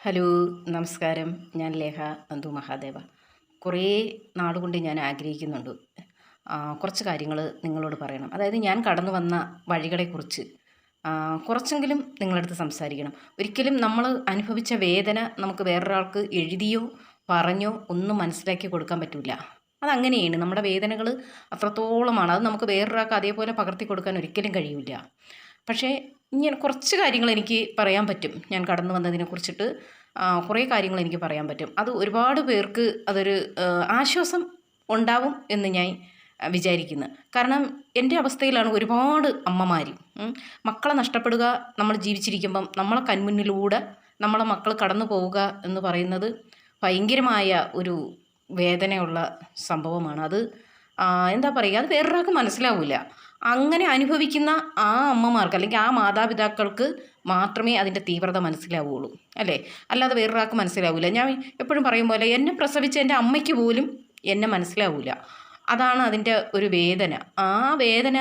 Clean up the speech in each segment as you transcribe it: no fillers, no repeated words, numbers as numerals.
Hello, നമസ്കാരം. ഞാൻ ലേഖ നന്ദു മഹാദേവ. കുറേ നാളുകൊണ്ട് ഞാൻ ആഗ്രഹിക്കുന്നുണ്ട് കുറച്ച് കാര്യങ്ങൾ നിങ്ങളോട് പറയണം. അതായത് ഞാൻ കടന്നു വന്ന വഴികളെക്കുറിച്ച് കുറച്ചെങ്കിലും നിങ്ങളടുത്ത് സംസാരിക്കണം. ഒരിക്കലും നമ്മൾ അനുഭവിച്ച വേദന നമുക്ക് വേറൊരാൾക്ക് എഴുതിയോ പറഞ്ഞോ ഒന്നും മനസ്സിലാക്കി കൊടുക്കാൻ പറ്റില്ല. അതങ്ങനെയാണ്. നമ്മുടെ വേദനകൾ അത്രത്തോളമാണ്. അത് നമുക്ക് വേറൊരാൾക്ക് അതേപോലെ പകർത്തി കൊടുക്കാൻ ഒരിക്കലും കഴിയില്ല. പക്ഷേ ഇങ്ങനെ കുറച്ച് കാര്യങ്ങൾ എനിക്ക് പറയാൻ പറ്റും. ഞാൻ കടന്നു വന്നതിനെ കുറിച്ചിട്ട് കുറേ കാര്യങ്ങൾ എനിക്ക് പറയാൻ പറ്റും. അത് ഒരുപാട് പേർക്ക് അതൊരു ആശ്വാസം ഉണ്ടാവും എന്ന് ഞാൻ വിചാരിക്കുന്നു. കാരണം എൻ്റെ അവസ്ഥയിലാണ് ഒരുപാട് അമ്മമാർ മക്കളെ നഷ്ടപ്പെടുക. നമ്മൾ ജീവിച്ചിരിക്കുമ്പം നമ്മളെ കൺമുന്നിലൂടെ നമ്മളെ മക്കൾ കടന്നു പോവുക എന്ന് പറയുന്നത് ഭയങ്കരമായ ഒരു വേദനയുള്ള സംഭവമാണ്. അത് എന്താ പറയുക, അത് വേറൊരാൾക്ക് മനസ്സിലാവില്ല. അങ്ങനെ അനുഭവിക്കുന്ന ആ അമ്മമാർക്ക് അല്ലെങ്കിൽ ആ മാതാപിതാക്കൾക്ക് മാത്രമേ അതിൻ്റെ തീവ്രത മനസ്സിലാവുകയുള്ളൂ, അല്ലേ? അല്ലാതെ വേറൊരാൾക്ക് മനസ്സിലാവില്ല. ഞാൻ എപ്പോഴും പറയും പോലെ എന്നെ പ്രസവിച്ച എൻ്റെ അമ്മയ്ക്ക് പോലും എന്നെ മനസ്സിലാവില്ല. അതാണ് അതിൻ്റെ ഒരു വേദന. ആ വേദന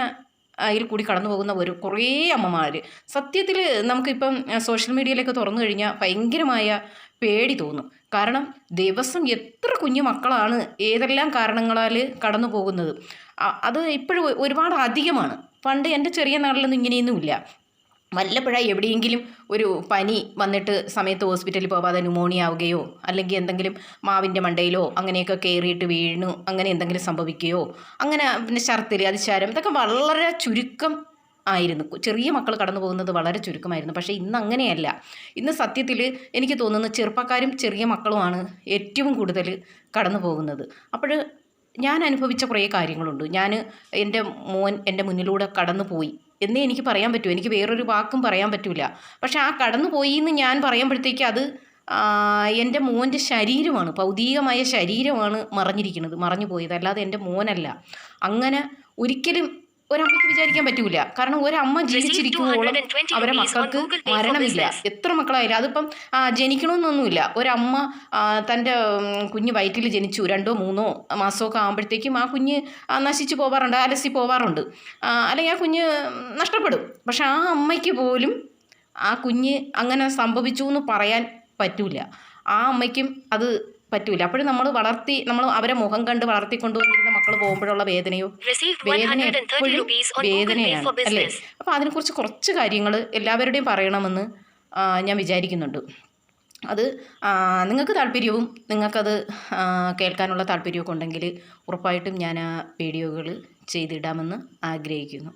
അതിൽ കൂടി കടന്നു പോകുന്ന കുറേ അമ്മമാർ. സത്യത്തിൽ നമുക്കിപ്പം സോഷ്യൽ മീഡിയയിലൊക്കെ തുറന്നു കഴിഞ്ഞാൽ ഭയങ്കരമായ പേടി തോന്നും. കാരണം ദിവസം എത്ര കുഞ്ഞു മക്കളാണ് ഏതെല്ലാം കാരണങ്ങളാൽ കടന്നു പോകുന്നത്. അത് ഇപ്പോഴും ഒരുപാട് അധികമാണ്. പണ്ട് എൻ്റെ ചെറിയ നാട്ടിലൊന്നും ഇങ്ങനെയൊന്നുമില്ല. വല്ലപ്പോഴായി എവിടെയെങ്കിലും ഒരു പനി വന്നിട്ട് സമയത്ത് ഹോസ്പിറ്റലിൽ പോകാതെ ന്യൂമോണിയ ആവുകയോ അല്ലെങ്കിൽ എന്തെങ്കിലും മാവിൻ്റെ മണ്ടയിലോ അങ്ങനെയൊക്കെ കയറിയിട്ട് വീണു അങ്ങനെ എന്തെങ്കിലും സംഭവിക്കുകയോ, അങ്ങനെ പിന്നെ ഛർദ്ദിൽ, അതിശാരം, ഇതൊക്കെ വളരെ ചുരുക്കം ആയിരുന്നു. ചെറിയ മക്കൾ കടന്നു പോകുന്നത് വളരെ ചുരുക്കമായിരുന്നു. പക്ഷേ ഇന്ന് അങ്ങനെയല്ല. ഇന്ന് സത്യത്തിൽ എനിക്ക് തോന്നുന്നു ചെറുപ്പക്കാരും ചെറിയ മക്കളുമാണ് ഏറ്റവും കൂടുതൽ കടന്നു പോകുന്നത്. അപ്പോൾ ഞാൻ അനുഭവിച്ച കുറേ കാര്യങ്ങളുണ്ട്. എൻ്റെ മോൻ എൻ്റെ മുന്നിലൂടെ കടന്നു പോയി എന്നേ എനിക്ക് പറയാൻ പറ്റൂ. എനിക്ക് വേറൊരു വാക്കും പറയാൻ പറ്റില്ല. പക്ഷേ ആ കടന്നു പോയി എന്ന് ഞാൻ പറയുമ്പോഴത്തേക്ക് അത് എൻ്റെ മോൻ്റെ ശരീരമാണ്, ഭൗതികമായ ശരീരമാണ് മറഞ്ഞു പോയത്, അല്ലാതെ എൻ്റെ മോനല്ല. അങ്ങനെ ഒരിക്കലും ഒരമ്മയ്ക്ക് വിചാരിക്കാൻ പറ്റൂല. കാരണം ഒരമ്മ ജീവിച്ചിരിക്കുമ്പോഴും അവരെ മക്കൾക്ക് മരണമില്ല. എത്ര മക്കളായാലും അതിപ്പം ജനിക്കണമെന്നൊന്നുമില്ല. ഒരമ്മ തൻ്റെ കുഞ്ഞ് വയറ്റിൽ ജനിച്ചു 2 or 3 മാസമൊക്കെ ആകുമ്പോഴത്തേക്കും ആ കുഞ്ഞ് നശിച്ചു പോവാറുണ്ട്, അലസി പോവാറുണ്ട്, അല്ലെങ്കിൽ ആ കുഞ്ഞ് നഷ്ടപ്പെടും. പക്ഷെ ആ അമ്മയ്ക്ക് പോലും ആ കുഞ്ഞ് അങ്ങനെ സംഭവിച്ചു എന്ന് പറയാൻ പറ്റൂല. ആ അമ്മയ്ക്കും അത് പറ്റൂല. അപ്പോഴും നമ്മൾ അവരെ മുഖം കണ്ട് വളർത്തിക്കൊണ്ടുവന്നിരുന്ന മക്കൾ പോകുമ്പോഴുള്ള വേദന എപ്പോഴും വേദനയാണ്, അല്ലേ? അപ്പോൾ അതിനെക്കുറിച്ച് കുറച്ച് കാര്യങ്ങൾ എല്ലാവരുടെയും പറയണമെന്ന് ഞാൻ വിചാരിക്കുന്നുണ്ട്. അത് നിങ്ങൾക്ക് താല്പര്യവും നിങ്ങൾക്കത് കേൾക്കാനുള്ള താല്പര്യമൊക്കെ ഉണ്ടെങ്കിൽ ഉറപ്പായിട്ടും ഞാൻ ആ വീഡിയോകൾ ചെയ്തിടാമെന്ന് ആഗ്രഹിക്കുന്നു.